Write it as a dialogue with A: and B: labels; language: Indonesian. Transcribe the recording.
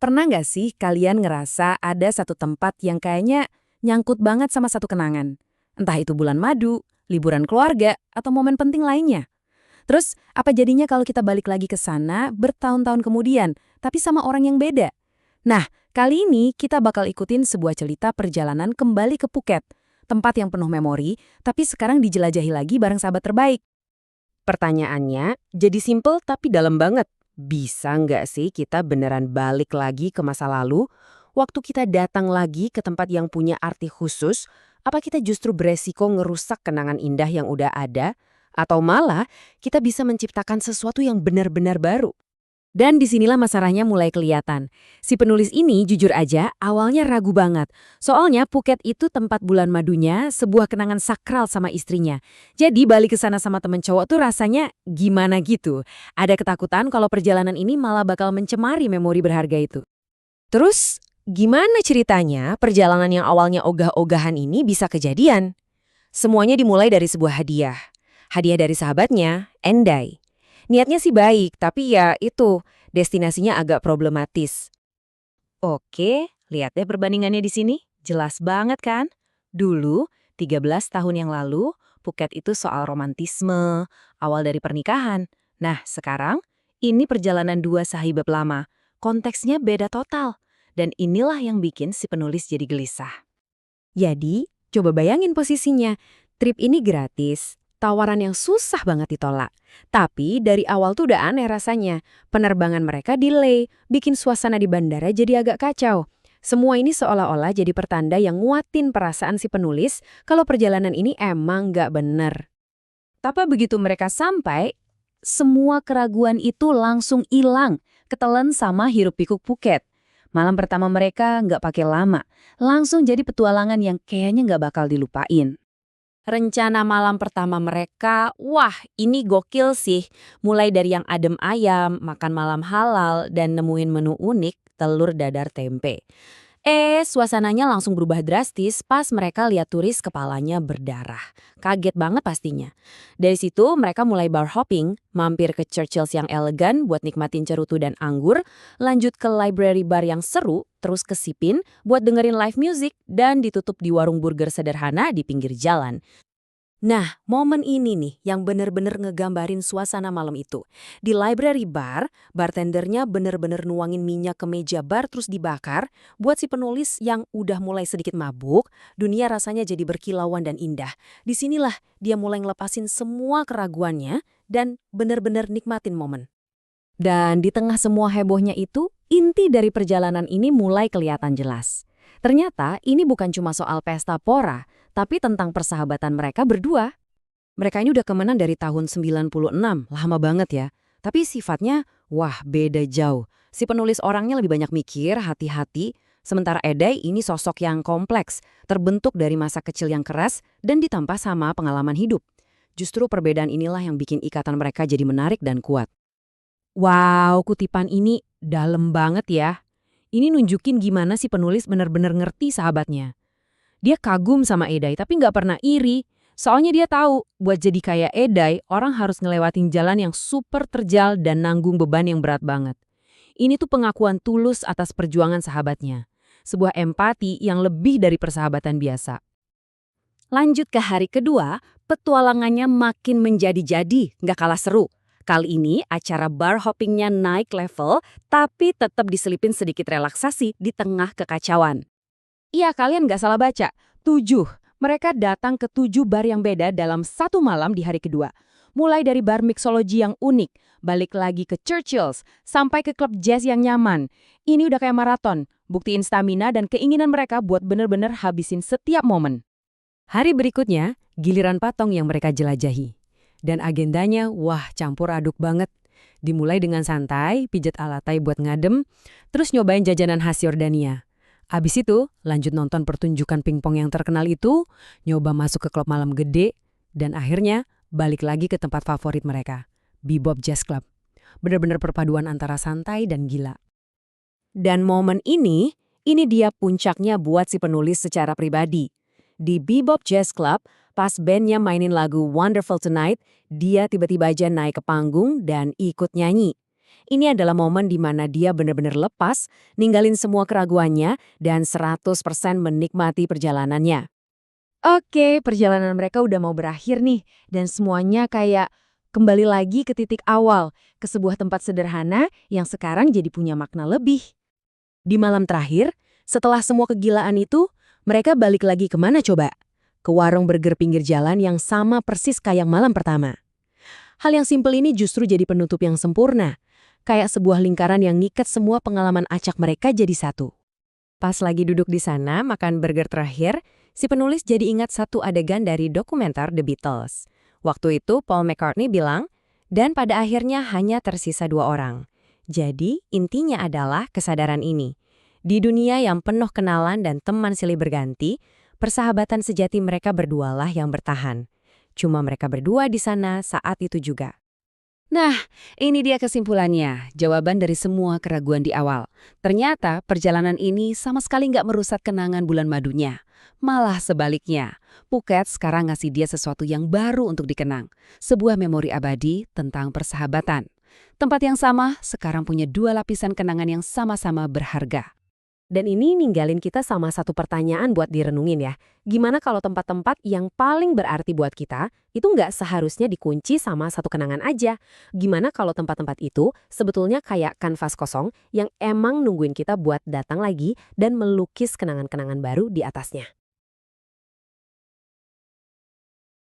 A: Pernah nggak sih kalian ngerasa ada satu tempat yang kayaknya nyangkut banget sama satu kenangan? Entah itu bulan madu, liburan keluarga, atau momen penting lainnya. Terus, apa jadinya kalau kita balik lagi ke sana bertahun-tahun kemudian, tapi sama orang yang beda? Nah, kali ini kita bakal ikutin sebuah cerita perjalanan kembali ke Phuket. Tempat yang penuh memori, tapi sekarang dijelajahi lagi bareng sahabat terbaik.
B: Pertanyaannya jadi simpel tapi dalam banget. Bisa nggak sih kita beneran balik lagi ke masa lalu? Waktu kita datang lagi ke tempat yang punya arti khusus, apa kita justru beresiko ngerusak kenangan indah yang udah ada? Atau malah kita bisa menciptakan sesuatu yang benar-benar baru?
A: Dan disinilah masalahnya mulai kelihatan. Si penulis ini jujur aja awalnya ragu banget. Soalnya Phuket itu tempat bulan madunya, sebuah kenangan sakral sama istrinya. Jadi balik ke sana sama temen cowok tuh rasanya gimana gitu. Ada ketakutan kalau perjalanan ini malah bakal mencemari memori berharga itu.
B: Terus, gimana ceritanya perjalanan yang awalnya ogah-ogahan ini bisa kejadian? Semuanya dimulai dari sebuah hadiah. Hadiah dari sahabatnya, Endai. Niatnya sih baik, tapi ya itu, destinasinya agak problematis. Oke, lihat deh perbandingannya di sini. Jelas banget kan? Dulu, 13 tahun yang lalu, Phuket itu soal romantisme, awal dari pernikahan. Nah, sekarang, ini perjalanan dua sahabat lama. Konteksnya beda total. Dan inilah yang bikin si penulis jadi gelisah.
A: Jadi, coba bayangin posisinya. Trip ini gratis, tawaran yang susah banget ditolak. Tapi dari awal tuh udah aneh rasanya. Penerbangan mereka delay, bikin suasana di bandara jadi agak kacau. Semua ini seolah-olah jadi pertanda yang nguatin perasaan si penulis kalau perjalanan ini emang nggak bener. Tapi begitu mereka sampai, semua keraguan itu langsung hilang, ketelan sama hiruk-pikuk Phuket. Malam pertama mereka nggak pakai lama, langsung jadi petualangan yang kayaknya nggak bakal dilupain. Rencana malam pertama mereka, wah ini gokil sih. Mulai dari yang adem ayam, makan malam halal, dan nemuin menu unik, telur dadar tempe. Suasananya langsung berubah drastis pas mereka lihat turis kepalanya berdarah. Kaget banget pastinya. Dari situ mereka mulai bar hopping, mampir ke Churchill's yang elegan buat nikmatin cerutu dan anggur, lanjut ke library bar yang seru, terus ke Sipin buat dengerin live music, dan ditutup di warung burger sederhana di pinggir jalan. Nah, momen ini nih yang bener-bener ngegambarin suasana malam itu. Di library bar, bartendernya bener-bener nuangin minyak ke meja bar terus dibakar. Buat si penulis yang udah mulai sedikit mabuk, dunia rasanya jadi berkilauan dan indah. Disinilah dia mulai ngelepasin semua keraguannya dan bener-bener nikmatin momen. Dan di tengah semua hebohnya itu, inti dari perjalanan ini mulai kelihatan jelas. Ternyata ini bukan cuma soal pesta pora, tapi tentang persahabatan mereka berdua. Mereka ini udah temenan dari tahun 96, lama banget ya. Tapi sifatnya, wah beda jauh. Si penulis orangnya lebih banyak mikir, hati-hati, sementara Edai ini sosok yang kompleks, terbentuk dari masa kecil yang keras dan ditambah sama pengalaman hidup. Justru perbedaan inilah yang bikin ikatan mereka jadi menarik dan kuat. Wow, kutipan ini dalam banget ya. Ini nunjukin gimana si penulis benar-benar ngerti sahabatnya. Dia kagum sama Edai tapi nggak pernah iri. Soalnya dia tahu, buat jadi kayak Edai, orang harus ngelewatin jalan yang super terjal dan nanggung beban yang berat banget. Ini tuh pengakuan tulus atas perjuangan sahabatnya. Sebuah empati yang lebih dari persahabatan biasa. Lanjut ke hari kedua, petualangannya makin menjadi-jadi, nggak kalah seru. Kali ini acara bar hoppingnya naik level, tapi tetap diselipin sedikit relaksasi di tengah kekacauan. Iya, kalian nggak salah baca. 7. Mereka datang ke 7 bar yang beda dalam satu malam di hari kedua. Mulai dari bar mixology yang unik, balik lagi ke Churchill's, sampai ke klub jazz yang nyaman. Ini udah kayak maraton, buktiin stamina dan keinginan mereka buat bener-bener habisin setiap momen. Hari berikutnya, giliran Patong yang mereka jelajahi. Dan agendanya, wah campur aduk banget. Dimulai dengan santai, pijat alatai buat ngadem, terus nyobain jajanan khas Yordania. Abis itu, lanjut nonton pertunjukan pingpong yang terkenal itu, nyoba masuk ke klub malam gede, dan akhirnya balik lagi ke tempat favorit mereka, Bebop Jazz Club. Bener-bener perpaduan antara santai dan gila. Dan momen ini dia puncaknya buat si penulis secara pribadi. Di Bebop Jazz Club, pas bandnya mainin lagu Wonderful Tonight, dia tiba-tiba aja naik ke panggung dan ikut nyanyi.
B: Ini adalah momen di mana dia benar-benar lepas, ninggalin semua keraguannya, dan 100% menikmati perjalanannya.
A: Oke, perjalanan mereka udah mau berakhir nih, dan semuanya kayak kembali lagi ke titik awal, ke sebuah tempat sederhana yang sekarang jadi punya makna lebih.
B: Di malam terakhir, setelah semua kegilaan itu, mereka balik lagi kemana coba? Ke warung burger pinggir jalan yang sama persis kayak malam pertama. Hal yang simpel ini justru jadi penutup yang sempurna. Kayak sebuah lingkaran yang ngikat semua pengalaman acak mereka jadi satu. Pas lagi duduk di sana makan burger terakhir, si penulis jadi ingat satu adegan dari dokumenter The Beatles. Waktu itu Paul McCartney bilang, dan pada akhirnya hanya tersisa 2 orang. Jadi intinya adalah kesadaran ini. Di dunia yang penuh kenalan dan teman silih berganti, persahabatan sejati mereka berdualah yang bertahan. Cuma mereka berdua di sana saat itu juga.
A: Nah, ini dia kesimpulannya, jawaban dari semua keraguan di awal. Ternyata perjalanan ini sama sekali nggak merusak kenangan bulan madunya. Malah sebaliknya, Phuket sekarang ngasih dia sesuatu yang baru untuk dikenang. Sebuah memori abadi tentang persahabatan. Tempat yang sama sekarang punya 2 lapisan kenangan yang sama-sama berharga.
B: Dan ini ninggalin kita sama satu pertanyaan buat direnungin ya. Gimana kalau tempat-tempat yang paling berarti buat kita, itu nggak seharusnya dikunci sama satu kenangan aja. Gimana kalau tempat-tempat itu sebetulnya kayak kanvas kosong yang emang nungguin kita buat datang lagi dan melukis kenangan-kenangan baru di atasnya.